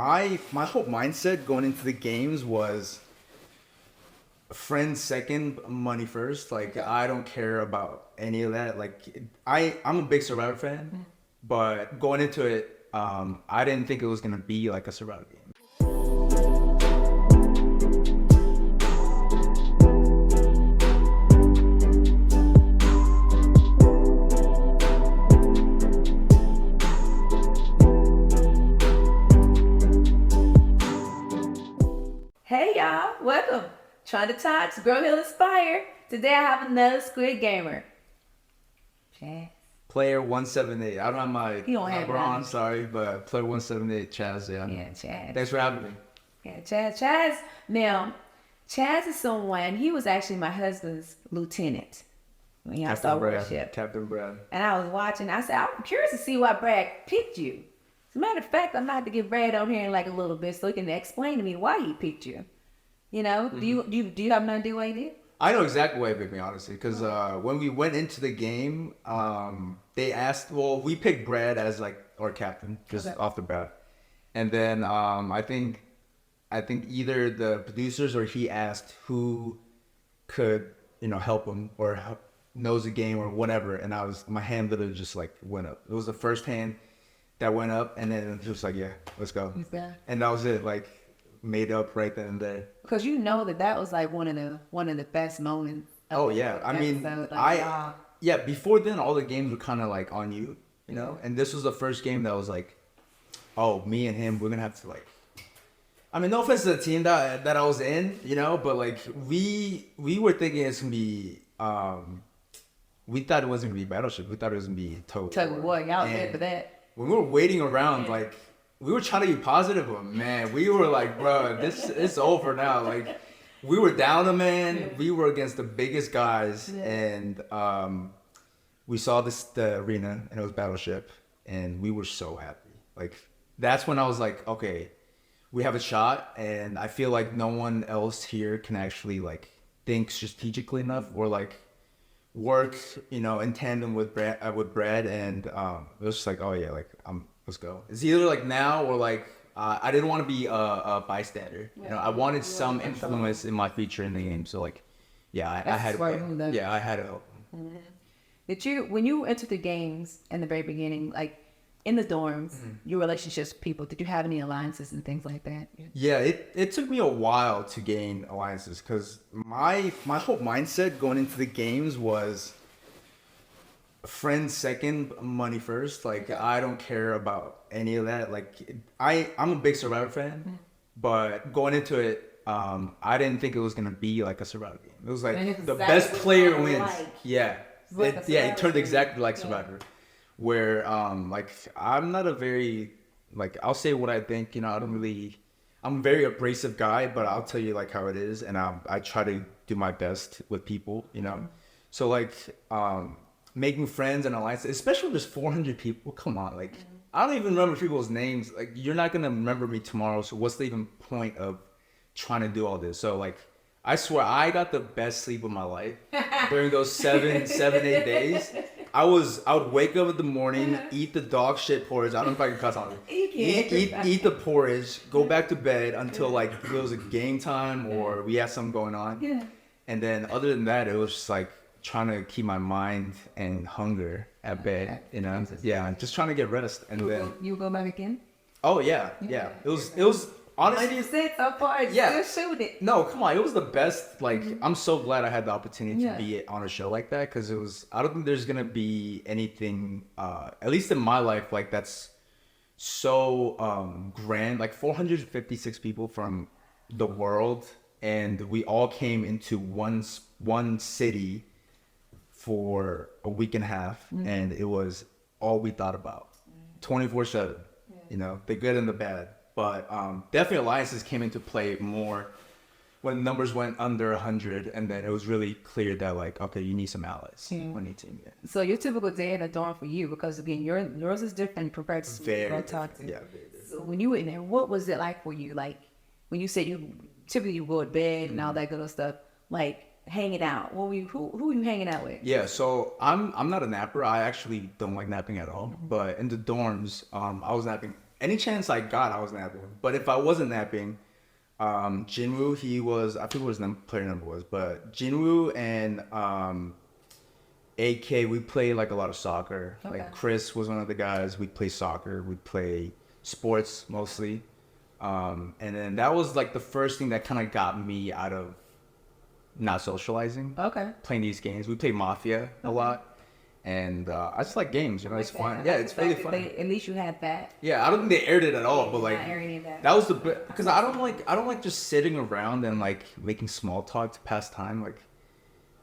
my whole mindset going into the games was friends second, money first. Like I don't care about any of that. Like I'm a big Survivor fan, but going into it, I didn't think it was gonna be like a Survivor game. Hey y'all, welcome. Tronda Talks, Girl He'll Inspire. Today I have another Squid Gamer. Chaz. Player 178. I don't have my He don't have Bron, mine. sorry, but player 178, Chaz. Yeah, Chaz. Thanks for having me. Yeah, Chaz. Now, Chaz is someone, he was actually my husband's lieutenant when y'all started worship. Captain Brad. And I was watching, I said, I'm curious to see why Brad picked you. As a matter of fact, I'm about to get Brad on here in like a little bit so he can explain to me why he picked you. You know, do you have no idea why he did? I know exactly why he picked me, honestly, because when we went into the game, they asked, well, we picked Brad as like our captain just off the bat, and then I think either the producers or he asked who could help him or knows the game or whatever, and my hand literally just like went up. It was the first hand that went up, and then it was just like, yeah, let's go, and that was it. Like. Made up right then and there. Because you know that was like one of the best moments. Oh yeah, I mean, before then all the games were kind of like on you, and this was the first game that was like, oh, me and him, we're gonna have to like. I mean, no offense to the team that I was in, but like we were thinking it's gonna be. We thought it wasn't gonna be Battleship. We thought it was gonna be Tug of War. Y'all there for that. When we were waiting around, like. We were trying to be positive, but man, we were like, bro, it's over now. Like, we were down a man. Yeah. We were against the biggest guys, and we saw the arena, and it was Battleship, and we were so happy. Like, that's when I was like, okay, we have a shot, and I feel like no one else here can actually like think strategically enough or like work, in tandem with Brad, and it was just like, oh yeah, like let's go. It's either like now or like I didn't want to be a bystander. I wanted some influence in my future in the game. So like, yeah, I had to. Yeah, I had to help. Mm-hmm. Did you, when you entered the games in the very beginning, like in the dorms, your relationships with people, did you have any alliances and things like that? Yeah, it took me a while to gain alliances because my whole mindset going into the games was. Friends second, money first. Like I don't care about any of that. Like I'm a big Survivor fan, but going into it, I didn't think it was gonna be like a Survivor game. It was like the best player wins. Like. Yeah, it turned exactly like Survivor, where like I'm not a very like I'll say what I think. I don't really. I'm a very abrasive guy, but I'll tell you like how it is, and I try to do my best with people. So like making friends and alliances, especially when there's 400 people. Come on, like I don't even remember people's names. Like you're not gonna remember me tomorrow, so what's the even point of trying to do all this? So like I swear I got the best sleep of my life during those 7, 8 days. I would wake up in the morning, eat the dog shit porridge. I don't know if I can cuss on it. Eat the porridge, go back to bed until like it was a game time or we had something going on. Yeah. And then other than that, it was just like trying to keep my mind and hunger at bed, yeah, just trying to get rest. And then you go back again? Oh yeah. It was honestly. Like you said so far, still shoot it. No, come on, it was the best. Like I'm so glad I had the opportunity to be on a show like that because it was. I don't think there's gonna be anything, at least in my life, like that's so grand. Like 456 people from the world, and we all came into one city. For a week and a half, and it was all we thought about, 24/7. The good and the bad. But definitely alliances came into play more when numbers went under 100, and then it was really clear that like, okay, you need some allies on your team. Yeah. So your typical day in a dorm for you, because again, yours is different compared to very talk to. Yeah, very different. So when you were in there, what was it like for you? Like when you said you typically go to bed and all that good stuff, like. Hanging out. Who are you hanging out with? Yeah, so I'm not a napper. I actually don't like napping at all. But in the dorms, I was napping any chance I got, I was napping. But if I wasn't napping, Jinwoo, I forget what his player number was, but Jinwoo and AK, we played like a lot of soccer. Okay. Like Chris was one of the guys. We'd play soccer. We'd play sports mostly. And then that was like the first thing that kind of got me out of not socializing. Okay. Playing these games. We played Mafia a lot. And I just like games, you know, it's fun. Yeah, it's really fun. At least you had that. Yeah, I don't think they aired it at all, but like Not airing any of that. that was the because I don't like just sitting around and like making small talk to pass time. Like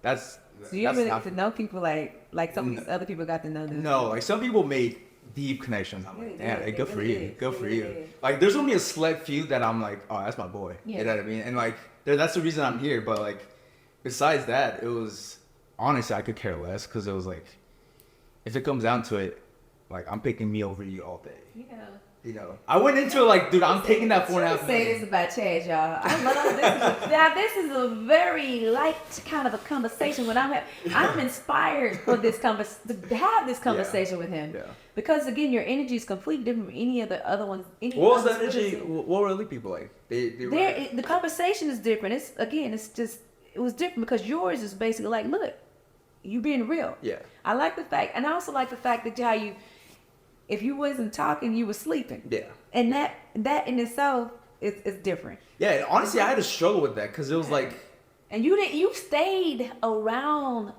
that's So you that's really not- get to know people like some of these other people got to know them. no, like some people made deep connections. I'm like, Really damn, did. hey, good They for really you, did. good They for really you. did. Like there's only a select few that I'm like, oh, that's my boy. Yeah. You know what I mean? And like that's the reason I'm here. But like besides that, it was honestly I could care less because it was like. If it comes down to it, like I'm picking me over you all day. Yeah. You know, I went into it like, dude, I'm taking that 4.5 Say million. this about Chaz, y'all. I love this. Now this is a very light kind of a conversation. When I'm inspired for this to have this conversation with him. Yeah. Because again, your energy is completely different from any of the other ones. What was the energy? What were other people like? They were. The conversation is different. It was different because yours is basically like, look, you being real. Yeah. I like the fact, and I also like the fact that how if you wasn't talking, you were sleeping. Yeah. And that in itself is different. Yeah, and honestly, I had to struggle with that because it was like. And you stayed around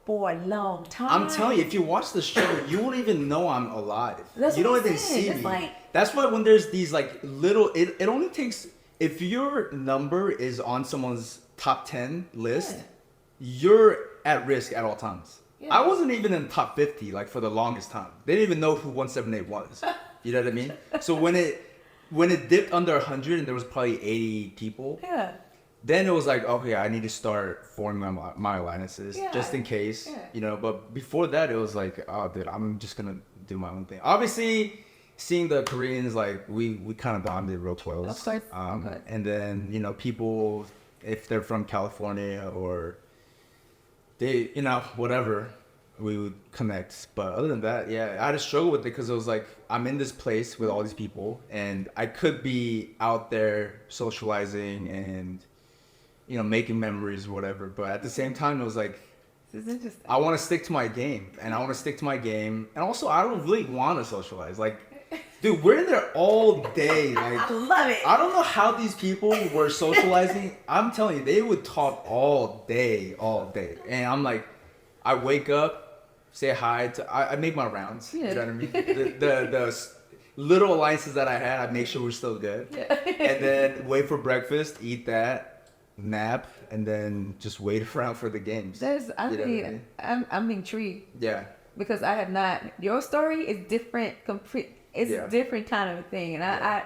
for a long time. I'm telling you, if you watch the show, you won't even know I'm alive. That's you what don't I'm even saying. see It's me. like- That's why when there's these like little, it only takes if your number is on someone's top 10 list, Yeah. you're at risk at all times. Yeah. I wasn't even in the top 50 like for the longest time. They didn't even know who 178 was. You know what I mean? So when it dipped under 100 and there was probably 80 people, Yeah. then it was like, okay, I need to start forming my alliances Yeah. just in case, Yeah. you know. But before that, it was like, oh, dude, I'm just gonna do my own thing. Obviously, seeing the Koreans, like we kind of bonded real close. Of course. Okay. And then people, if they're from California or they, whatever, we would connect. But other than that, yeah, I had to struggle with it because it was like I'm in this place with all these people, and I could be out there socializing and making memories or whatever. But at the same time, it was like This is interesting. I want to stick to my game, and also I don't really want to socialize. Like, dude, we're in there all day. Like, I love it. I don't know how these people were socializing. I'm telling you, they would talk all day, and I'm like, I wake up, say hi to, I make my rounds. Yeah. You know what I mean? The little alliances that I had, I make sure we're still good, Yeah. and then wait for breakfast, eat that, nap, and then just wait around for the games. You know what I mean? I'm intrigued Yeah. because I have not. Your story is different. It's Yeah. a different kind of a thing, and I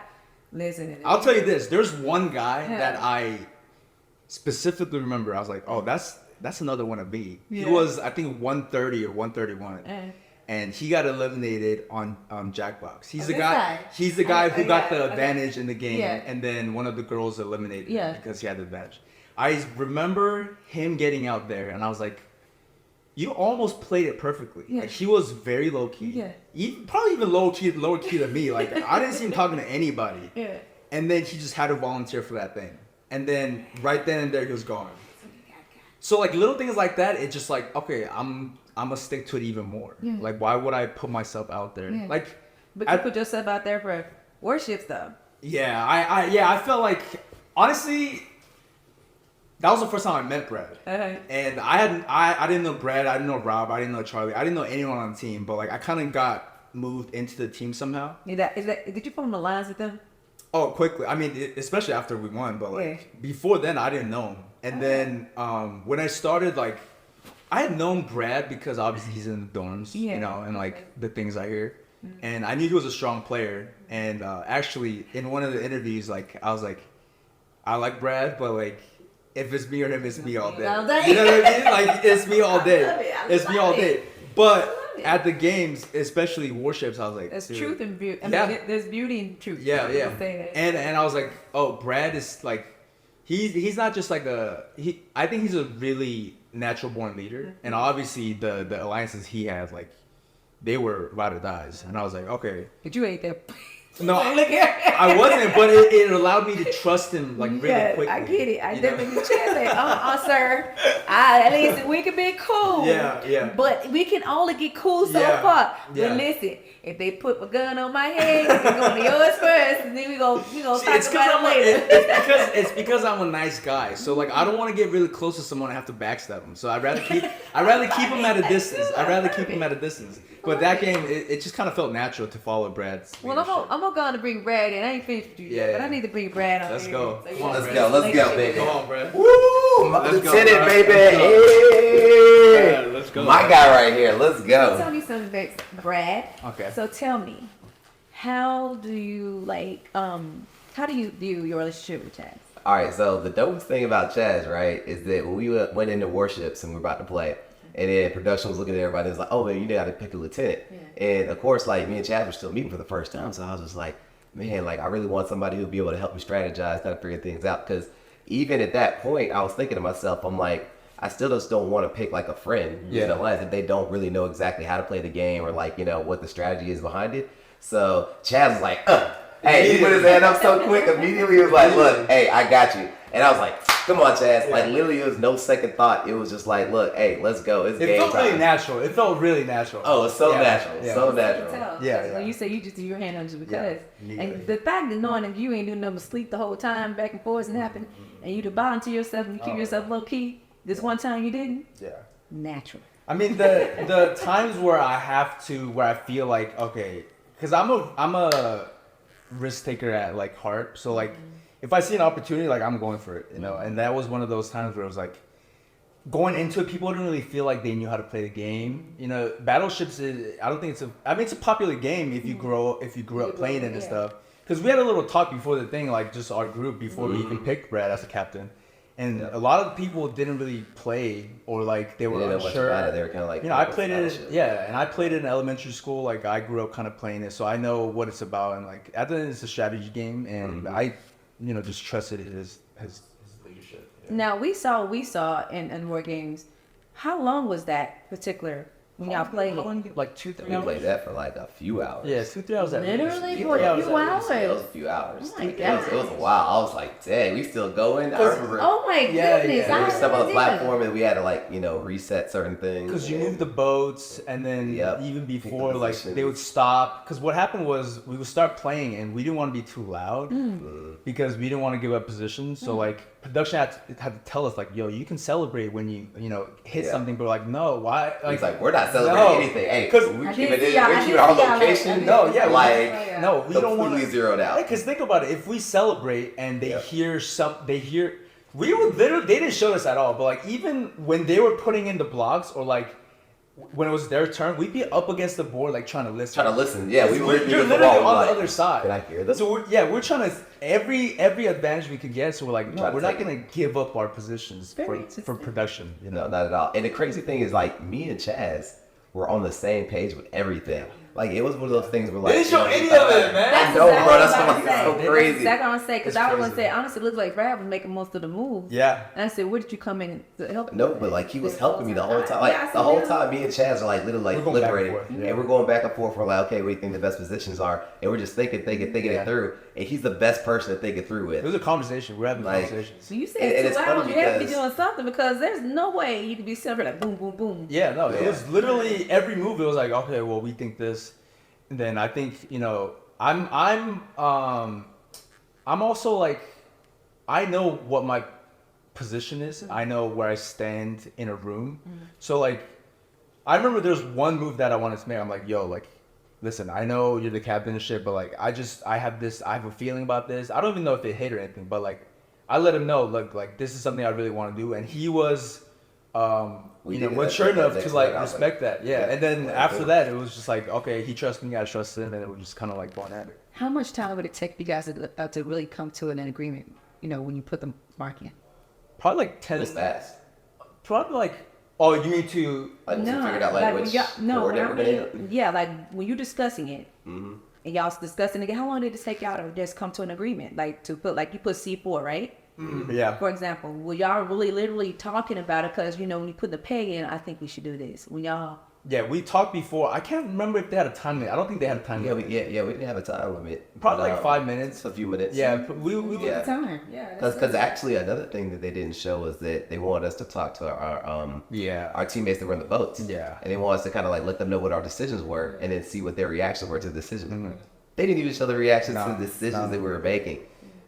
listen. I'll tell you this. There's one guy Yeah. that I specifically remember. I was like, oh, that's another one of me. Yeah. He was, I think, 130 or 131. Eh. And he got eliminated on Jackbox. He's Oh, the this guy. guy. He's the guy who got yeah, the okay. advantage in the game, Yeah. and then one of the girls eliminated Yeah. him because he had the advantage. I remember him getting out there, and I was like, "You almost played it perfectly." Yeah. Like he was very low key. Yeah. Probably even lower key than me. Like I didn't see him talking to anybody. Yeah. And then he just had to volunteer for that thing, and then right then and there he was gone. So like little things like that, it's just like, okay, I'm gonna stick to it even more. Yeah. Like why would I put myself out there? Yeah. Like But you put yourself out there for worship stuff. yeah, I felt like honestly that was the first time I met Brad. And I didn't know Brad, I didn't know Rob, I didn't know Charlie, I didn't know anyone on the team, but like I kind of got moved into the team somehow. Did you form alliance with them? Oh, quickly. I mean, especially after we won, but like Yeah. before then, I didn't know him. And then when I started, like, I had known Brad because obviously he's in the dorms, Yeah. and like the things I hear. And I knew he was a strong player. And actually, in one of the interviews, like, I was like, I like Brad, but like, if it's me or him, it's me all day. All day. You know what I mean? Like, it's me all day. love it. I It's me love all it. day. But it. at the games, especially warships, I was like, There's dude. truth and beauty. Yeah. There's beauty in truth. Yeah, I'll yeah. say that. And I was like, oh, Brad is like, he's not just like I think he's a really natural born leader, and obviously the alliances he has, like, they were ride or dies, and I was like, okay, But you ate that. No, Look here. I wasn't, but it allowed me to trust him like really Yeah, quickly. I get it. I you know? definitely say, sir. At least we can be cool. Yeah. But we can only get cool so Yeah, far. yeah. But listen, if they put a gun on my head, we're going to yours first, and then we gonna talk about it later. It's because I'm a nice guy. So like I don't want to get really close to someone and have to backstab them. So I'd rather keep him at a distance. But that game, it just kind of felt natural to follow Brad's. Well, I'm gonna bring Brad in. I ain't finished with you yet, but I need to bring Brad on. Let's here. go. So Come on, Let's Brad. go, baby. Come on, Brad. Woo! Let's go, Lieutenant, bro. baby. Hey. Yeah, Let's go. My guy right here. Let's Tell go. me something, Brad. Okay. So tell me, how do you how do you view your relationship with Chaz? All right, so the dopest thing about Chaz, right, is that when we went into warships and we were about to play, and then production was looking at everybody and was like, oh, man, you got to pick a lieutenant. Yeah. And, of course, like, me and Chaz were still meeting for the first time, so I was just like, man, like, I really want somebody who'll be able to help me strategize, kind of figure things out, because even at that point, I was thinking to myself, I'm like, I still just don't want to pick, like, a friend, you know, if they don't really know exactly how to play the game or, like, you know, what the strategy is behind it. So Chaz was like, hey, he put his hand up so quick, immediately he was like, look, hey, I got you. And I was like, come on, Chaz. Like, literally, it was no second thought. It was just like, look, hey, let's go. It's game felt time. really natural. It felt really natural. Oh, it's so Yeah. natural. Yeah. So I can natural. tell. Yeah. When you say you just do your hand on just because. Yeah. And the fact that knowing that you ain't doing nothing but sleep the whole time, back and forth and happen, and you to bond to yourself and you keep yourself low key. This one time you didn't. Yeah. Natural. I mean the times where I feel like okay, because I'm a risk taker at like heart. So like if I see an opportunity, like I'm going for it, you know. And that was one of those times where it was like going into it, people didn't really feel like they knew how to play the game. You know, Battleships is it's a popular game if you grow up playing it and stuff. Because we had a little talk before the thing, like just our group before we even picked Brad as a captain. And a lot of people didn't really play, or like they were They didn't know much unsure. about it. They were kind of like, You know, I played it. Yeah, and I played it in elementary school. Like I grew up kind of playing it, so I know what it's about. And like at the end, it's a strategy game, and I, just trusted his leadership. Yeah. Now we saw in War Games. How long was that particular when y'all played it? Like 2-3 We hours. played that for like a few hours. Yeah, 2-3 hours at Literally least. for a 3 hours few at hours? least. It was a few hours. Oh my It was a while. I was like, dang, we still going? I remember Oh my Yeah, goodness! yeah. there I was stuff on the didn't. platform and we had to like, reset certain things. Because you moved the boats, and then Yep. even Pick the before, like positions. they would stop. Because what happened was we would start playing, and we didn't want to be too loud because we didn't want to give up positions. So like production had to tell us like, yo, you can celebrate when you hit Yeah. something, but like no, why? He's like, we're not celebrating No. anything. Hey, 'Cause we I keep did it see in. y'all- I We did keep our see y'all location. like- No, yeah, like no, we don't want completely zeroed out. Because think about it, if we celebrate and they hear, we would literally, they didn't show us at all, but like even when they were putting in the blocks or like when it was their turn, we'd be up against the board like trying to listen. Trying to listen. Yeah, we You're were literally the wall. on Like, the other side. Can I hear this? So we're trying to every advantage we could get. So we're like, no, Try to we're not take it. gonna give up our positions Very for production. You know, No, not at all. And the crazy thing is, like, me and Chaz were on the same page with everything. Like, it was one of those things where, like, They didn't show any of it, man. I know, exactly bro. what That's I was so about to say. crazy. That's exactly what I'm saying. Because It's I was crazy. gonna say, honestly, it looks like Brad was making most of the moves. Yeah. And I said, where did you come in to help? No, but like he was helping me the whole time. Like the whole time, me and Chaz are like literally like We're going back and liberating, forth, yeah. and we're going back and forth. We're like, okay, what do you think the best positions are? And we're just thinking Yeah. it through. And he's the best person to think it through It with. was a conversation. We're having Like, conversations. So you said And 2 it's hours, funny you have to be because- doing something because there's no way you could be celebrating like boom, boom, boom. Yeah, no, it Yeah. was literally every move. It was like, okay, well, we think this. And then I think I'm also like, I know what my position is. I know where I stand in a room. So like, I remember there's one move that I wanted to make. I'm like, yo, like, listen, I know you're the captain and shit, but like, I have a feeling about this. I don't even know if it hit or anything, but like, I let him know, look, like, this is something I really want to do. And he was, We did mature that enough next to like night. I was respect that. Yeah. yeah, And then like, after cool. that, it was just like, okay, he trusts me, I trust him. And it was just kind of like going at it. How much time would it take for you guys to really come to an agreement, when you put the mark in? Probably like 10. It was fast. Probably like, oh, you need to. Like once we figured out like when which y'all, board when that I we're gonna hit. mean, yeah, like when you're discussing it, Mm-hmm. and y'all discussing it, how long did it take y'all to just come to an agreement? Like to put, like you put C4, right? Yeah. For example, were y'all really literally talking about it? Because when you put the peg in, I think we should do this. When y'all Yeah, we talked before. I can't remember if they had a time limit. I don't think they had a time Yeah, limit. we didn't have a time limit. Probably like 5 minutes. A few minutes. Yeah, but we Yeah. Time. Yeah. that's Because it. actually another thing that they didn't show was that they wanted us to talk to our teammates that were in the boats. Yeah. And they wanted us to kind of like let them know what our decisions were and then see what their reactions were to the decisions. Mm-hmm. They didn't even show the reactions No, to the decisions no. that we were making.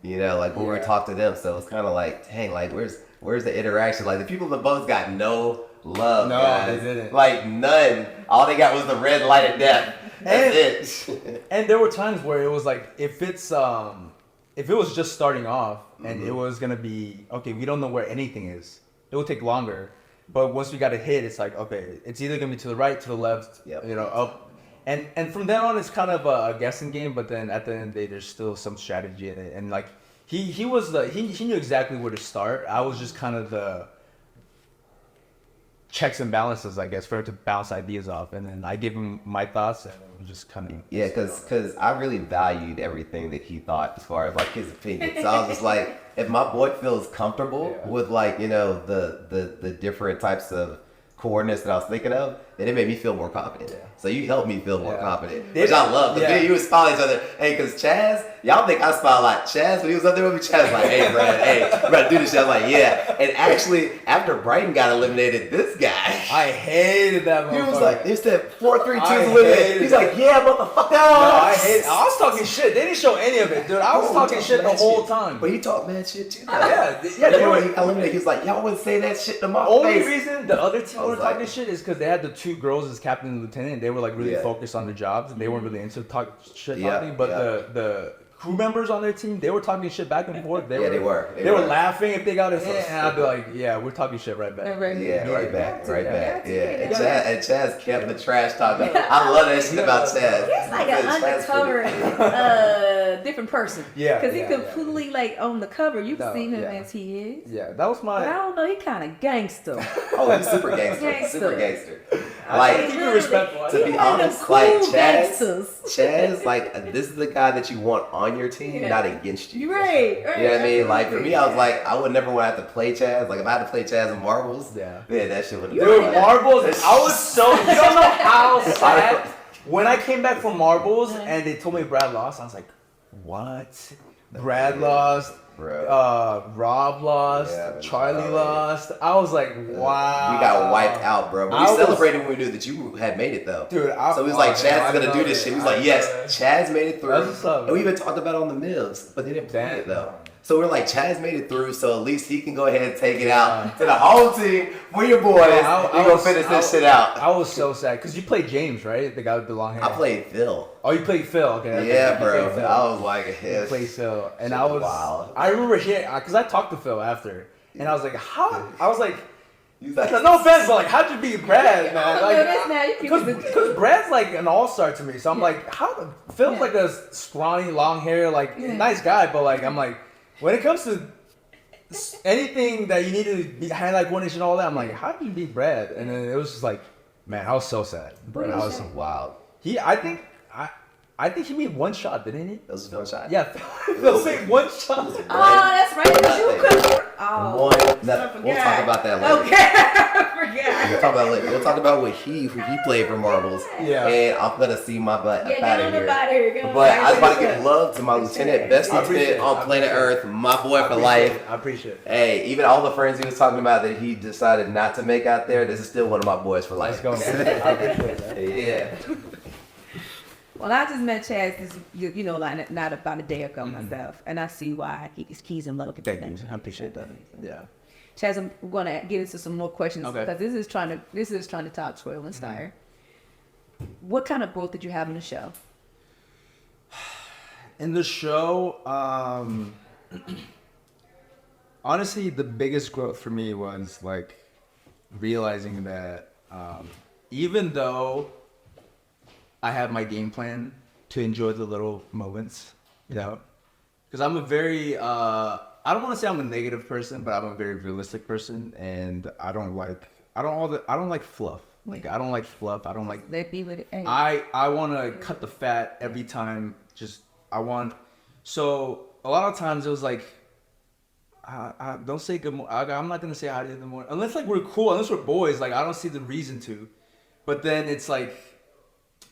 You know, like when we were talking to them. So it's kind of like, dang, like where's the interaction? Like the people in the boats got no love, No, guys. they didn't. Like none. All they got was the red light of death. That's it. And there were times where it was like, if it was just starting off and it was gonna be okay, we don't know where anything is, it will take longer. But once we got a hit, it's like, okay, it's either gonna be to the right, to the left, Yep. you know, up. And from then on, it's kind of a guessing game. But then at the end of the day, there's still some strategy in it. And like he knew exactly where to start. I was just kind of the checks and balances, I guess, for him to bounce ideas off. And then I give him my thoughts, and it was just kind of Yeah, because I really valued everything that he thought as far as like his opinion. So I was just like, if my boy feels comfortable with like, you know, the different types of coordinates that I was thinking of, then it made me feel more confident. So you helped me feel more confident, which I love. The video you was spying each other. Hey, because Chaz, y'all think I spy a lot. Chaz, when he was up there with me, Chaz was like, hey, Brad, hey, we're about to do this shit. I was like, yeah. And actually, after Brighton got eliminated, this guy, I hated that motherfucker. he was like, it's that 4-3-2 I eliminated. hated He's that. like, yeah, motherfucker. No, I was talking shit. They didn't show any of it, dude. I was talking shit the whole time. But he talked mad shit too. Yeah, But they then when were. he eliminated, he was like, y'all wouldn't say that shit to my Only face. reason the other team I were was like- talking shit is because they had the two girls as captain and lieutenant. And they were like really Yeah. focused on their jobs, and they weren't really into shit Yeah, talking. But yeah. the crew members on their team, they were talking shit back and forth. Yeah, they were. They were laughing if they got a hit, and I'd be like, yeah, we're talking shit right back. Yeah, right back, right back. Yeah, and Yeah. Chaz kept the trash talking. I love that shit about Chaz. He's like an Chaz undercover, different person. Yeah, Because he yeah, completely like on the cover. You can No, see him yeah. as he is. Yeah, that was But I my. don't know. He kind of gangster. Oh, he's super gangster. Gangster. Super gangster. I Like, keep it respectful. to be He one of them honest, like cool gangsters. Chaz, like this is the guy that you want on your team, Yeah. not against you. You're right. You know what I mean? Like for me, I was like, I would never want to have to play Chaz. Like if I had to play Chaz in marbles, Yeah. man, that shit would. Dude, marbles. I was so. You don't know how sad. When I came back from marbles and they told me Brad lost, I was like, what? Brad lost. Bro. Rob lost. Yeah, Charlie Charlie. lost. I was like, wow. We got wiped out, bro. But I we was- celebrated when we knew that you had made it, though. Dude, So it was like, Chaz is gonna do this shit. He was like, yes, Chaz. Chaz made it through. That's what's up. And we even talked about it on the Mills, but they didn't play Damn. it though. So we're like, Chaz made it through, so at least he can go ahead and take it out to the whole team for your boys. I We're gonna was- finish I this was- shit out. I was so sad because you played James, right? The guy with the long hair. I played Phil. Oh, you played Phil. Okay. Yeah, You bro. played Phil. I was like, You played Phil, and Shit I was. wild. I remember because I talked to Phil after, and I was like, how? I was like. He's like, No offense, but like, how'd you beat Brad, man? Oh, no, that's not- you can- Because Brad's like an all-star to me, so I'm like, how? Phil's Yeah. like a scrawny, long hair, like Yeah. nice guy, but like I'm like, when it comes to anything that you need to be highlight coordination and all that, I'm like, how do you beat Brad? And then it was just like, man, I was so sad. bro, that was wild. I think he made one shot, didn't he? That was a fun shot. Yeah, Phil made one shot. Oh, that's right. 'Cause you couldn't. Oh. Nothing. We'll talk about that later. Okay. I forgot. We'll talk about it later. We'll talk about what who he played for marbles. Yeah. And I'm gonna see my butt Yeah, up out get of on here. up outta here. Get on But up I was about to outta give love to my lieutenant, best I appreciate lieutenant it. on I planet appreciate Earth, my boy for life. I appreciate it. Hey, even all the friends he was talking about that he decided not to make out there, this is still one of my boys for life. Let's go, man. I appreciate that. Yeah. Well, I just met Chaz this, you know, like not about a day ago myself, and I see why he's in love with Thank that. you. I appreciate that. Yeah. Chaz, I'm gonna get into some more questions Okay. because this is trying to talk Twirl and Steyer. What kind of growth did you have in the show? In the show, honestly, the biggest growth for me was like realizing that even though I have my game plan to enjoy the little moments, you know, because I'm a very I don't want to say I'm a negative person, but I'm a very realistic person, and I don't like fluff. Like I don't like fluff. I don't like. Let me with it. Hey. I want to cut the fat every time. So a lot of times it was like, I don't say good morning. I'm not gonna say hi to you in the morning unless like we're cool. Unless we're boys, like I don't see the reason to. But then it's like,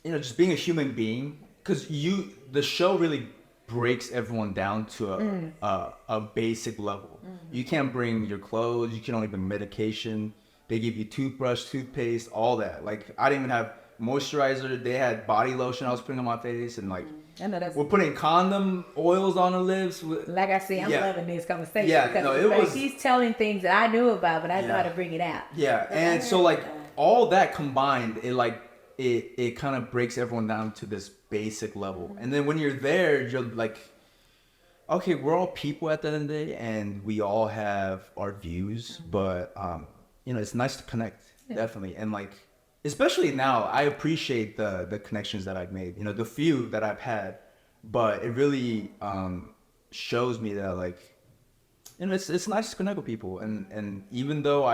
just being a human being, because the show really breaks everyone down to a basic level. You can't bring your clothes, you can only bring medication. They give you toothbrush, toothpaste, all that. Like, I didn't even have moisturizer. They had body lotion I was putting on my face, and like, I know that's we're putting condom oils on our lips. like I said, I'm loving this conversation. Yeah, because no, it was. She's telling things that I knew about, but I know how to bring it out. Yeah, and so like all that combined, it kind of breaks everyone down to this basic level. And then when you're there, you're like, okay, we're all people at the end of the day, and we all have our views, but it's nice to connect, definitely. And like, especially now, I appreciate the connections that I've made, the few that I've had, but it really shows me that like, it's nice to connect with people. And even though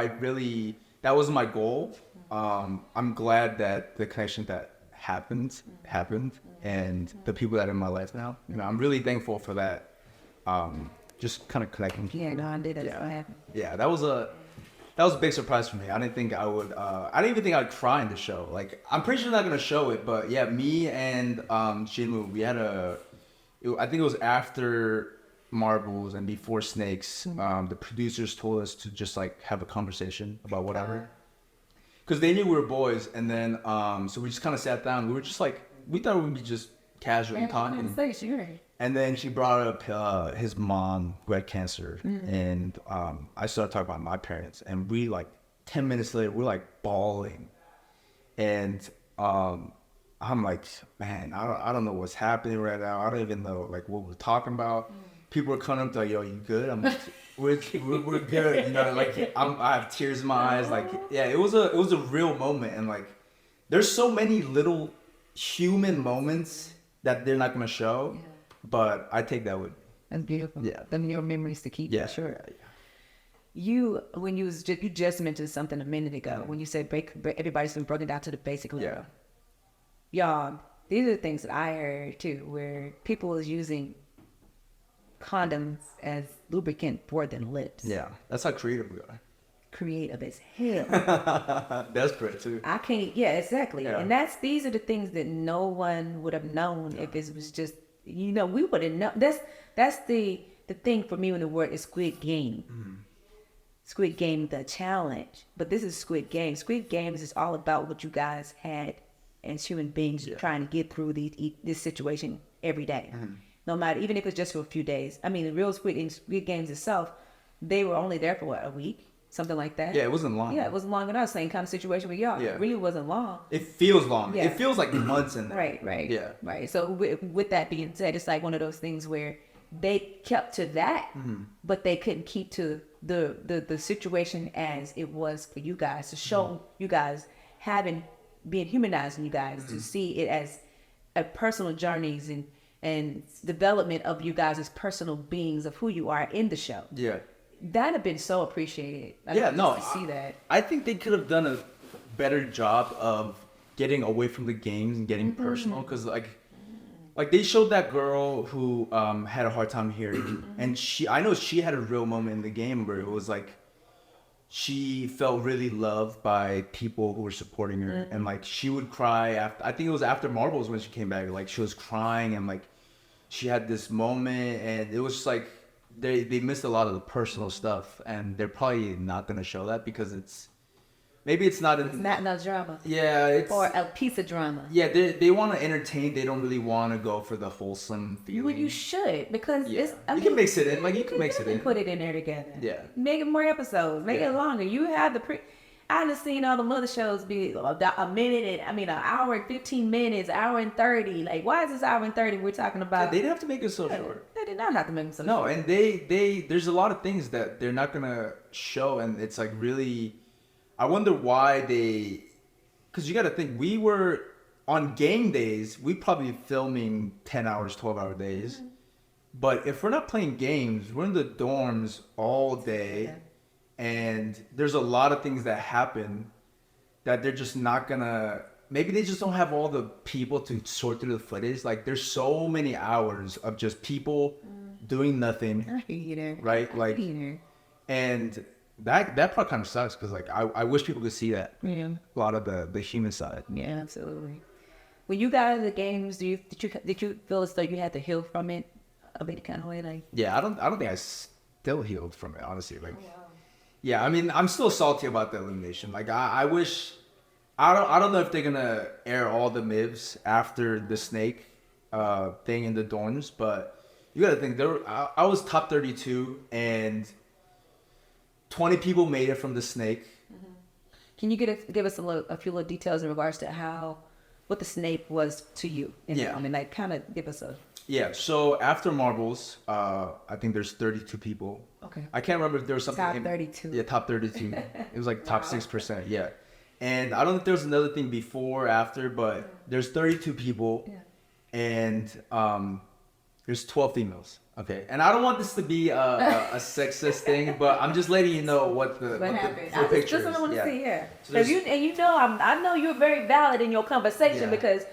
that was my goal, I'm glad that the connection that happened, and the people that are in my life now, I'm really thankful for that. Just kind of connecting. Yeah, no, I did. That's what happened. Yeah, that was a big surprise for me. I didn't think I would. I didn't even think I'd cry in the show. Like, I'm pretty sure they're not gonna show it, but yeah, me and Shinmu, we had I think it was after Marbles and before Snakes. The producers told us to just like have a conversation about whatever, because they knew we were boys. And then so we just kind of sat down. We were just like, we thought it would be just casual and talking. And then she brought up his mom who had cancer, and I started talking about my parents, and we like 10 minutes later we're like bawling, and I'm like, man, I don't know what's happening right now. I don't even know like what we're talking about. People are coming up to like, yo, you good? I'm like, we're good, like I have tears in my eyes. Like, yeah, it was a real moment, and like there's so many little human moments that they're not gonna show. But I take that with me. That's beautiful. Yeah. Them your memories to keep. Yeah, sure. Yeah. You just mentioned something a minute ago when you said everybody's been broken down to the basic level. Yeah. Y'all, these are the things that I heard too, where people is using condoms as lubricant for their lips. Yeah, that's how creative we are. Creative as hell. Desperate too. I can't. Yeah, exactly. Yeah. And these are the things that no one would have known if it was just. We wouldn't know. That's the thing for me when the word is Squid Game. Squid Game, the challenge. But this is Squid Game. Squid Game is just all about what you guys had as human beings trying to get through this situation every day. No matter, even if it's just for a few days. I mean, the real Squid Games itself, they were only there for a week? Something like that. Yeah, it wasn't long. Yeah, it wasn't long enough. Same kind of situation with y'all. Yeah. It really wasn't long. It feels long. Yeah. It feels like months in there. Right. Yeah. Right. So with that being said, it's like one of those things where they kept to that, but they couldn't keep to the situation as it was for you guys to show you guys being humanizing you guys to see it as a personal journeys and development of you guys as personal beings of who you are in the show. Yeah. That'd have been so appreciated. To see that. I think they could have done a better job of getting away from the games and getting personal, because like they showed that girl who had a hard time hearing, and I know she had a real moment in the game where it was like she felt really loved by people who were supporting her, and like she would cry after. I think it was after Marbles when she came back. Like she was crying, and like she had this moment, and it was just like. They missed a lot of the personal stuff, and they're probably not gonna show that because it's not enough drama. Yeah, it's or a piece of drama. Yeah, they want to entertain. They don't really want to go for the wholesome feeling. Well, you should, because you can mix it in. Like you can mix it in. Put it in there together. Yeah. Make it more episodes. Make it longer. You have I've seen all the other shows be a minute an hour and 15 minutes, hour and 30. Like, why is this hour and 30 we're talking about? They didn't have to make it so short. They did not have to make it so short. No, and there's a lot of things that they're not gonna show, and it's like really, I wonder why because you got to think, we were on game days, we probably filming 10 hours, 12-hour days, but if we're not playing games, we're in the dorms all day. Yeah. And there's a lot of things that happen that they're just not gonna. Maybe they just don't have all the people to sort through the footage. Like there's so many hours of just people doing nothing. I hear you there. Right? Like, I hear you. and that part kind of sucks because like I wish people could see that. Yeah. A lot of the human side. Yeah, absolutely. When you got out of the games, did you feel as though you had to heal from it a bit kind of way? Like, Yeah, I don't think I still healed from it, honestly. Like, yeah, I mean, I'm still salty about the elimination. Like, I wish, I don't know if they're gonna air all the MIVs after the snake thing in the dorms, but you gotta think I was top 32 and 20 people made it from the snake. can you give us a few little details in regards to what the snake was to you? Yeah. I mean, like, kind of give us a. Yeah, so after marbles, I think there's 32 people. Okay. I can't remember if there was something. Top 32. Yeah, top 32. It was like top 6%. Yeah. And I don't know if there was another thing before or after, but there's 32 people. Yeah. And there's 12 females. Okay. And I don't want this to be a sexist thing, but I'm just letting you know what happened? the picture That's what I want to see here. So So I know you're very valid in your conversation Yeah. because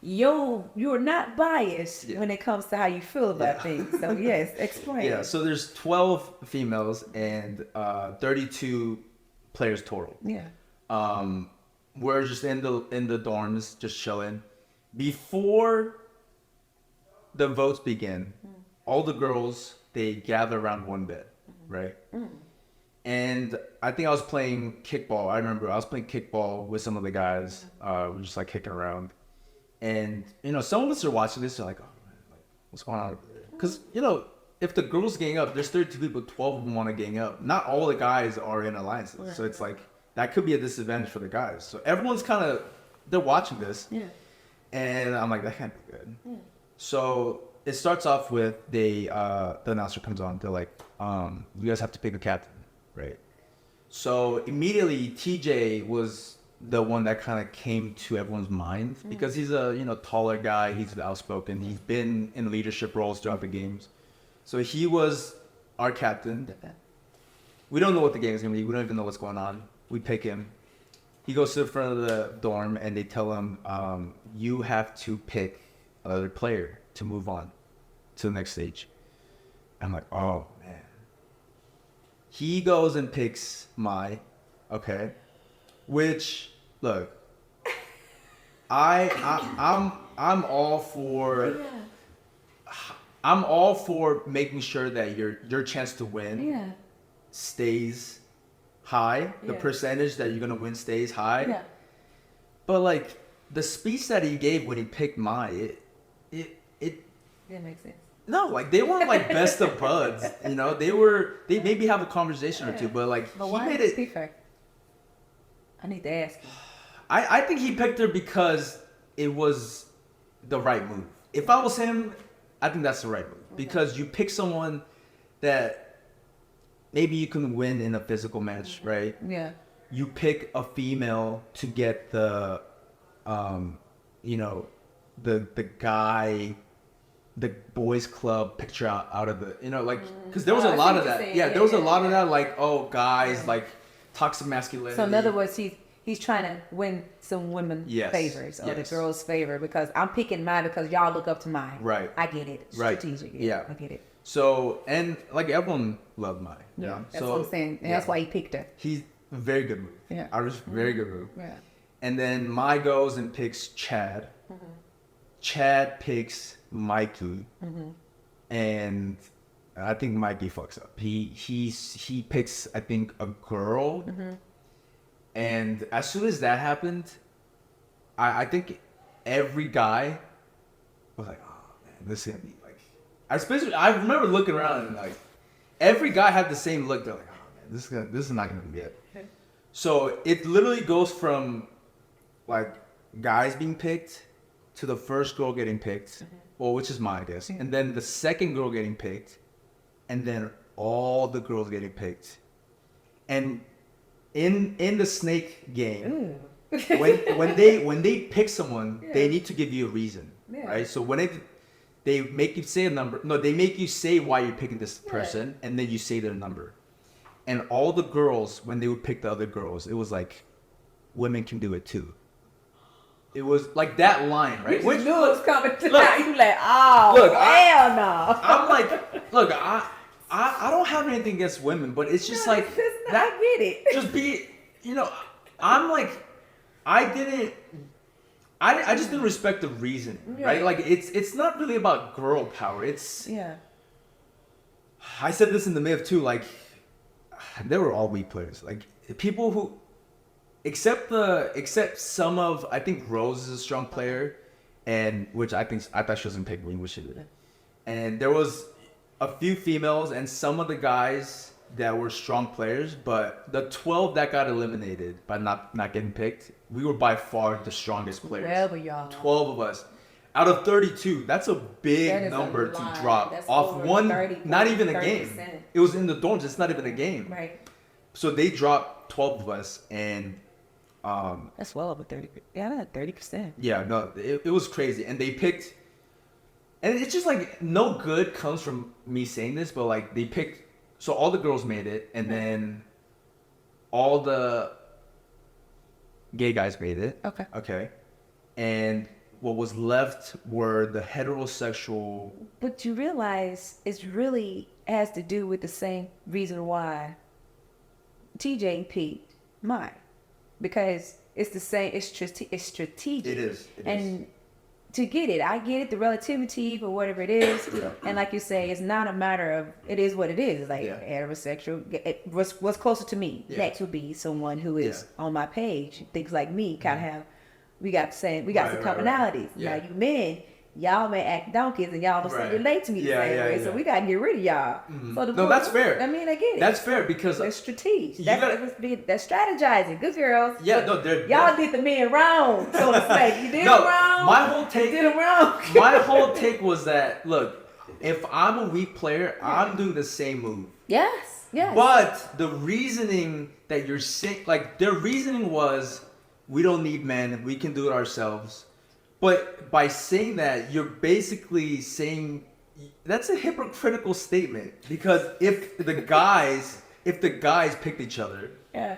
you're not biased when it comes to how you feel about things. So yes, explain. Yeah, so there's 12 females and 32 players total. Yeah. We're just in the dorms, just chilling. Before the votes begin, all the girls they gather around one bed, right? And I think I was playing kickball. I remember I was playing kickball with some of the guys. We're just like kicking around, and some of us are watching this. They're like, "Oh man, like, what's going on?" Because if the girls gang up, there's 32 people, 12 of them want to gang up. Not all the guys are in alliances, so it's like that could be a disadvantage for the guys. So everyone's they're watching this, and I'm like, that can't be good. So it starts off with the announcer comes on. They're like, you guys have to pick a captain, right? So immediately TJ was the one that kind of came to everyone's mind because he's a taller guy. He's outspoken. He's been in leadership roles throughout the games. So he was our captain. We don't know what the game is gonna be. We don't even know what's going on. We pick him. He goes to the front of the dorm and they tell him, you have to pick another player to move on to the next stage. I'm like, oh man. He goes and picks Mai, okay? Which, look, I'm all for I'm all for making sure that your chance to win stays high. The percentage that you're gonna win stays high. Yeah. But like the speech that he gave when he picked Mai, it That makes sense. no, like they weren't like best of buds, they maybe have a conversation or two, but like But he why made did it. he pick her? I need to ask you. I think he picked her because it was the right move. If I was him, I think that's the right move because you pick someone that maybe you can win in a physical match, right? Yeah. You pick a female to get the boys club picture out of the because there was a lot of that. There was a lot of that, like, oh, guys, like toxic masculinity. So in other words, he's trying to win some women's favors or the girls' favor because I'm picking mine because y'all look up to mine. Right. I get it. Right. Strategic. Yeah. I get it. So, and like everyone loved Mai. That's what I'm saying. And that's why he picked her. He's a very good move. Yeah. I was very good move. Yeah. And then Mai goes and picks Chad. Chad picks Mikey. And I think Mikey fucks up. He picks, I think, a girl. And as soon as that happened, I think every guy was like, oh man, this is gonna be like, I remember looking around and like every guy had the same look. They're like, oh man, this is not gonna be it. So it literally goes from like guys being picked to the first girl getting picked, well, which is Mai, I guess, and then the second girl getting picked, and then all the girls getting picked, and in the snake game, when they pick someone, they need to give you a reason, right? So when they make you say a number, no, they make you say why you're picking this person, and then you say their number. And all the girls, when they would pick the other girls, it was like, women can do it too. It was like that line, right? You knew it was coming to that. You like, oh, look, hell no. I'm like, look, I don't have anything against women, but it's just No, like it's just- that. I get it. Just be, I'm like, I just didn't respect the reason, right? Like it's not really about girl power. It's Yeah. I said this in the myth too. Like they were all weak players. Like people who, except some of, I think Rose is a strong player, and which I thought she was gonna pick me, which she did. And there was a few females and some of the guys that were strong players, but the 12 that got eliminated by not getting picked, we were by far the strongest players. 12 of y'all. 12 of us. Out of 32, that's a That big is a number lot. to drop That's off over one, 30, not even a 30%. game. It was in the dorms, it's not even a game. Right. So they dropped 12 of us, and That's well over 30. Yeah, that's 30%. yeah, no, it was crazy. And they picked, and it's just like, no good comes from me saying this, but like they picked, so all the girls made it, and then all the gay guys made it. Okay. Okay. And what was left were the heterosexual. But you realize it's really has to do with the same reason why TJ picked mine. Because it's the same, it's strategic. It is. And to get it, I get it, the relativity or whatever it is. Yeah. And like you say, it's not a matter of, it is what it is. It's like Yeah. heterosexual. What's closer to me? Yeah. Next would be someone who is Yeah. on my page. Things like me kind of have, we got some Right, commonalities. right. Now Yeah. you men, y'all may act donkeys and y'all don't Right. relate to me the Yeah, same yeah, way. yeah. So we got to get rid of y'all. Mhm. So the No, that's fair. I mean, I get it. That's fair because That's strategic. You That's, gotta- that's strategizing. Good girls. yeah, But no, they're y'all did the men wrong, so to say. You did No, them wrong. my whole You take- did them wrong. my whole take was that, look, if I'm a weak player, I'm doing the same move. Yes. Yes. But the reasoning that you're saying, like their reasoning was, we don't need men, we can do it ourselves. But by saying that, you're basically saying that's a hypocritical statement, because if the guys picked each other, yeah.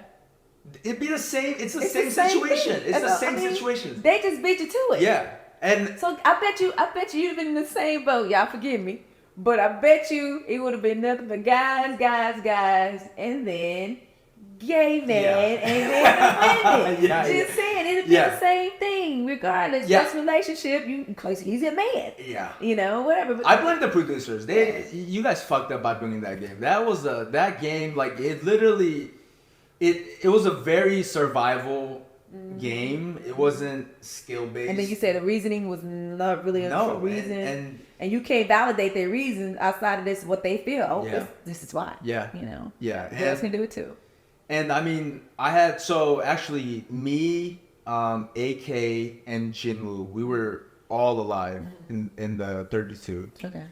it'd be the same. It's the It's same the same situation. thing. It's the That's- same I mean, situation. They just beat you to it. Yeah, and So I bet you've been in the same boat. Y'all forgive me, but I bet you it would have been nothing but guys, and then gay man, Yeah. and then women. Yeah, Just yeah. saying, it'd be Yeah. the same thing regardless. Yeah. This relationship, because he's a man. yeah. You know, whatever. But I blame the producers. You guys fucked up by bringing that game. That game, like it literally, it was a very survival game. It wasn't skill based. Mm-hmm. and then you said the reasoning was not really a no reason, and and you can't validate their reason outside of this what they feel. Oh, Yeah. this is why. Yeah. You know. yeah, Girls and, can do it too. and I mean, I had actually me, AK, and Jinwoo, we were all alive in the 32. Okay.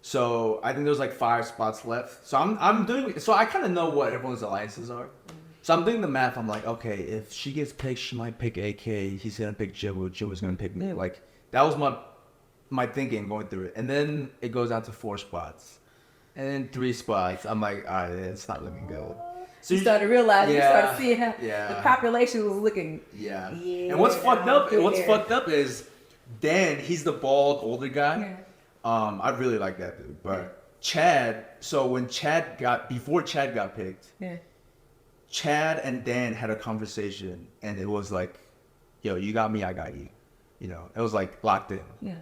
So I think there's like 5 spots left. So I'm doing. So I kind of know what everyone's alliances are. So I'm doing the math. I'm like, okay, if she gets picked, she might pick AK. He's gonna pick Jiwoo. Jiwoo's gonna pick me. Like that was my thinking going through it. And then it goes out to 4 spots, and then 3 spots. I'm like, all right, it's not looking good. So You started realizing, Yeah, you started seeing how yeah. the population was looking. Yeah. Yeah, And what's fucked up? good What's there. fucked up is Dan. He's the bald older guy. Yeah. I really like that dude. But Chad. So before Chad got picked, Yeah. Chad and Dan had a conversation, and it was like, "Yo, you got me, I got you." You know, it was like locked in. Yeah.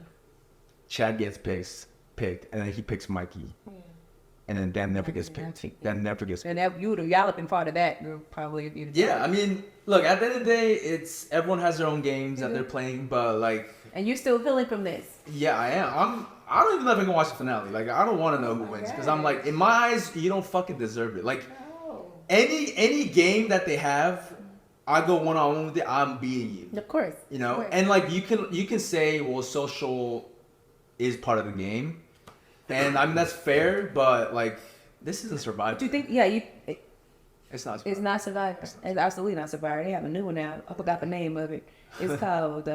Chad gets picked, and then he picks Mikey, and then Dan never gets picked. Dan never gets picked. And that y'all have been part of that, probably. Yeah, I mean, look, at the end of the day, everyone has their own games that they're playing, but like, And you're still healing from this. yeah, I am. I don't even know if I can watch the finale. Like, I don't want to know who wins, because I'm like, in my eyes, you don't fucking deserve it. Like, any game that they have, I go one-on-one with it, I'm beating you. Of course. You know, Of course. and like you can say, well, social is part of the game, and I mean that's fair, but like this isn't Survivor. Do you think? Yeah, It's not. it's not Survivor. It's absolutely not Survivor. They have a new one now. I forgot the name of it. It's called.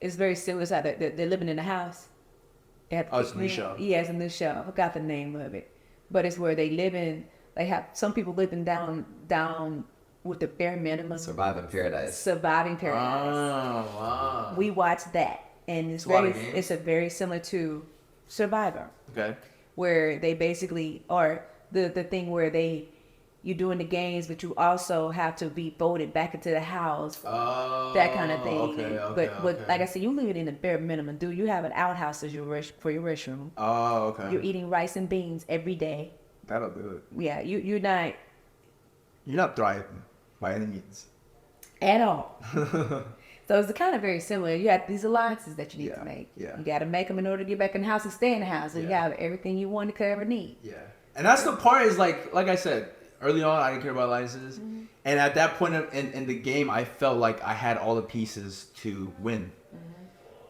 It's very similar. It's like they're living in a house. It's a new show. Yeah, it's a new show. I forgot the name of it, but it's where they live in. They have some people living down with the bare minimum. Surviving Paradise. Surviving Paradise. Oh wow. We watched that, and it's a lot of very games. it's a very similar to Survivor. Okay. where they basically or the thing where you're doing the games, but you also have to be voted back into the house, that kind of thing. But like I said, you live it in the bare minimum. Do you have an outhouse as for your restroom? Oh, okay. You're eating rice and beans every day. That'll do it. Yeah, you're not thriving by any means. at all. So it's kind of very similar. You have these alliances that you need to make. Yeah. You got to make them in order to get back in the house and stay in the house. And you have everything you want to could ever need. Yeah. And that's the part is like I said, early on, I didn't care about alliances. Mm-hmm. And at that point in the game, I felt like I had all the pieces to win. Mm-hmm.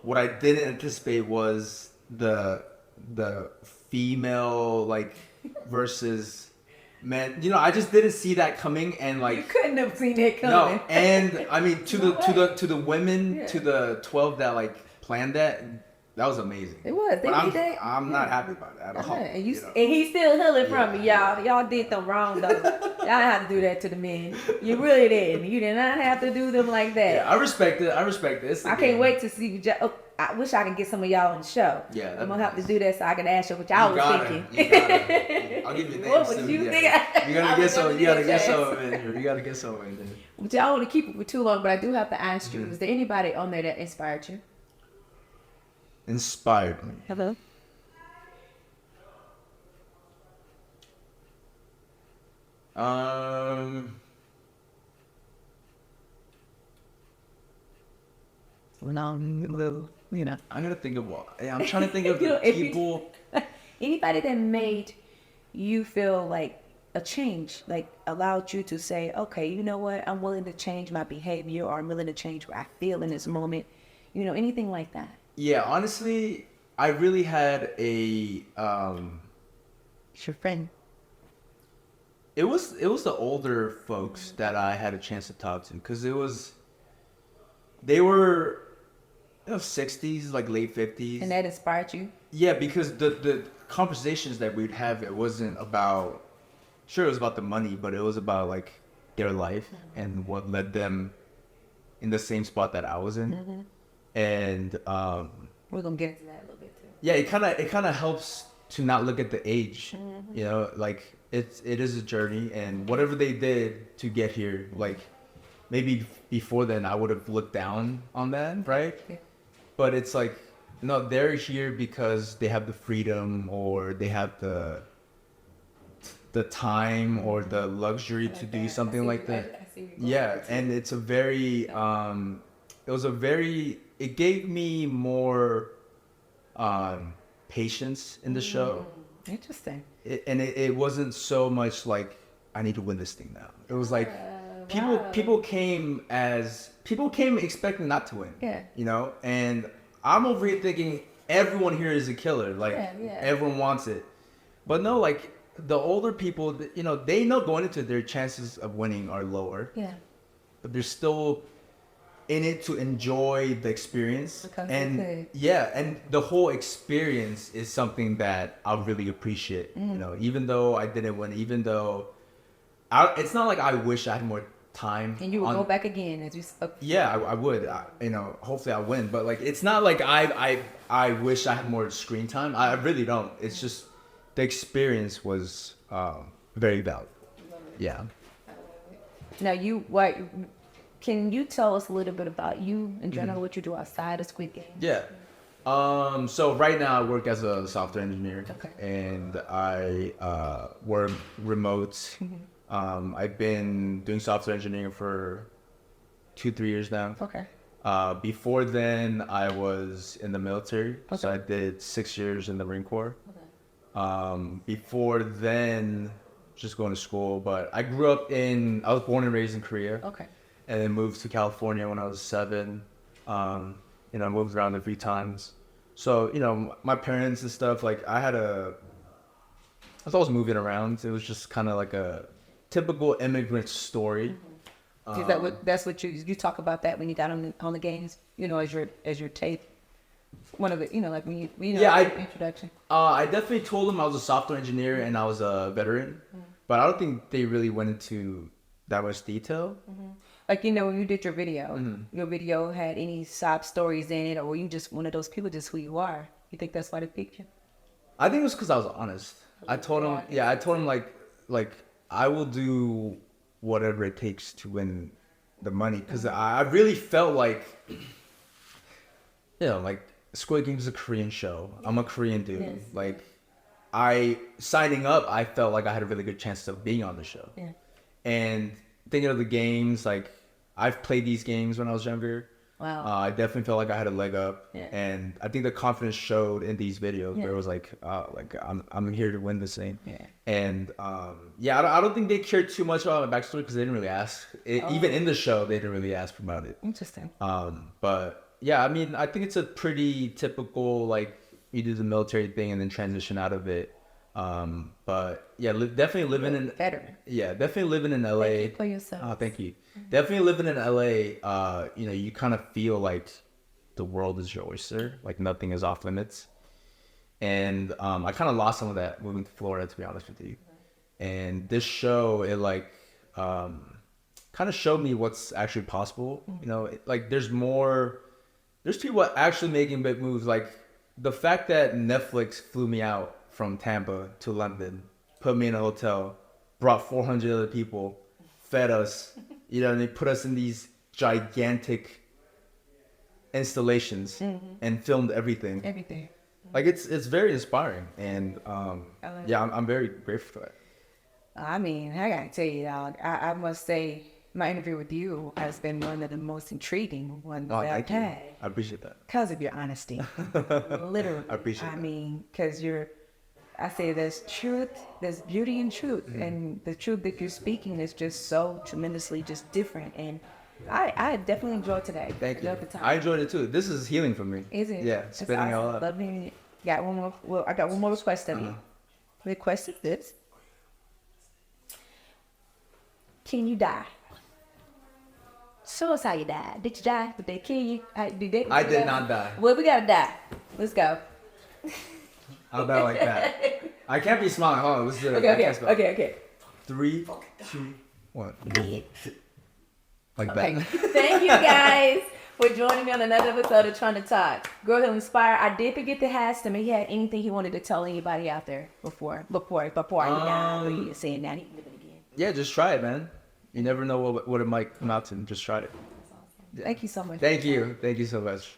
What I didn't anticipate was the female, like, versus men. You know, I just didn't see that coming. And, like... You couldn't have seen it coming. No. And, I mean, to the women, to the 12 that, like, planned that... That was amazing. It was. I'm not happy about that at all. And he's still healing from me, y'all. Y'all did them wrong, though. Y'all had to do that to the men. You really did. You did not have to do them like that. Yeah, I respect it. It's I can't wait to see you. I wish I could get some of y'all on the show. Yeah, I'm gonna have to do that so I can ask you what y'all was thinking. You gotta. I'll give you names. What would you think? You gotta get some. You gotta get some in here. You gotta get some in there. But y'all want to keep it for too long, but I do have to ask you: is there anybody on there that inspired you? Inspired me. Hello. You know. I'm gonna think of what. I'm trying to think of people. Anybody that made you feel like a change, like allowed you to say, okay, you know what? I'm willing to change my behavior, or I'm willing to change what I feel in this moment. You know, anything like that. Yeah, honestly, I really had a It's your friend. It was the older folks that I had a chance to talk to, because they were 60s, like late 50s. And that inspired you? Yeah, because the conversations that we'd have, it wasn't about, sure, it was about the money, but it was about like their life and what led them in the same spot that I was in. Mm-hmm. And we're gonna get into that a little bit too. Yeah, it kind of helps to not look at the age. Mm-hmm. You know, like it is a journey, and whatever they did to get here, like maybe before then I would have looked down on that, right? Yeah. But it's like, no, they're here because they have the freedom, or they have the time or the luxury to do something like that. Yeah, and it's a very it gave me more patience in the show. Interesting. It wasn't so much like, I need to win this thing now. It was like people came expecting not to win. Yeah. You know, and I'm over here thinking everyone here is a killer. Like everyone wants it. But no, like the older people, you know, they know going into their chances of winning are lower. Yeah. But they're still in it to enjoy the experience. And the whole experience is something that I really appreciate. You know, even though I didn't win, even though it's not like I wish I had more time. And you would go back again as you. Yeah, I would. You know, hopefully I win. But like, it's not like I wish I had more screen time. I really don't. It's just the experience was very valuable. Yeah. Now can you tell us a little bit about you in general, what you do outside of Squid Game? Yeah. So right now I work as a software engineer. Okay. And I work remote. Mm-hmm. I've been doing software engineering for 2-3 years now. Okay. Before then I was in the military. Okay. So I did 6 years in the Marine Corps. Okay. Before then, just going to school, but I was born and raised in Korea. Okay. And then moved to California when I was 7. You know, I moved around a few times. So, you know, my parents and stuff, like I was always moving around. It was just kind of like a typical immigrant story. Mm-hmm. That's what you talk about that when you got on the games, you know, as your tape. One of the, you know, like when you know, introduction. I definitely told them I was a software engineer and I was a veteran, but I don't think they really went into that much detail. Mm-hmm. Like, you know, when you did your video, your video had any sob stories in it, or were you just one of those people, just who you are? You think that's why they picked you? I think it was because I was honest. I told him, yeah, I told him like I will do whatever it takes to win the money because I really felt like, like Squid Game is a Korean show. I'm a Korean dude. Yes. Like, I signing up, I felt like I had a really good chance of being on the show. Yeah. And thinking of the games, like I've played these games when I was younger. Wow. I definitely felt like I had a leg up, Yeah. and I think the confidence showed in these videos Yeah. where it was like I'm here to win this thing. Yeah. And I don't think they cared too much about my backstory because they didn't really ask. Even in the show, they didn't really ask about it. Interesting. But yeah, I mean, I think it's a pretty typical like you do the military thing and then transition out of it. But yeah, definitely living in Veteran. yeah, definitely living in LA. Thank you for yourself. Oh, thank you. Definitely living in LA, you kind of feel like the world is your oyster, like nothing is off limits. And I kind of lost some of that moving to Florida, to be honest with you. And this show, it like kind of showed me what's actually possible. Like there's people actually making big moves. Like the fact that Netflix flew me out from Tampa to London, put me in a hotel, brought 400 other people, fed us, and they put us in these gigantic installations and filmed everything. Everything. Like it's very inspiring, and I'm very grateful for it. I mean, I gotta tell you, dog. I must say, my interview with you has been one of the most intriguing ones that I've Thank you. had I appreciate that. because of your honesty. Literally. I appreciate that. mean, because I say there's truth, there's beauty in truth, and the truth that you're speaking is just so tremendously just different. And I definitely enjoyed today. Thank you. Loved the time. I enjoyed it too. This is healing for me. Is it? Yeah, That's spitting it all awesome. out. Love hearing it. Got one more. Well, I got one more request of you. The request is this: can you die? Show us how you died. Did you die? Did they kill you? I did not die. Well, we gotta die. Let's go. How about like that? I can't be smiling. Hold on. Let's do it. Okay. 3, 2, 1. Like Okay. that. Thank you guys for joining me on another episode of Tronda Talk. Girl Who Inspire. I did forget to ask him if he had anything he wanted to tell anybody out there before I die. But he say it now. He can do it again. Yeah, just try it, man. You never know what it might come out to. Just try it. Thank you so much. Thank you. Thank you so much.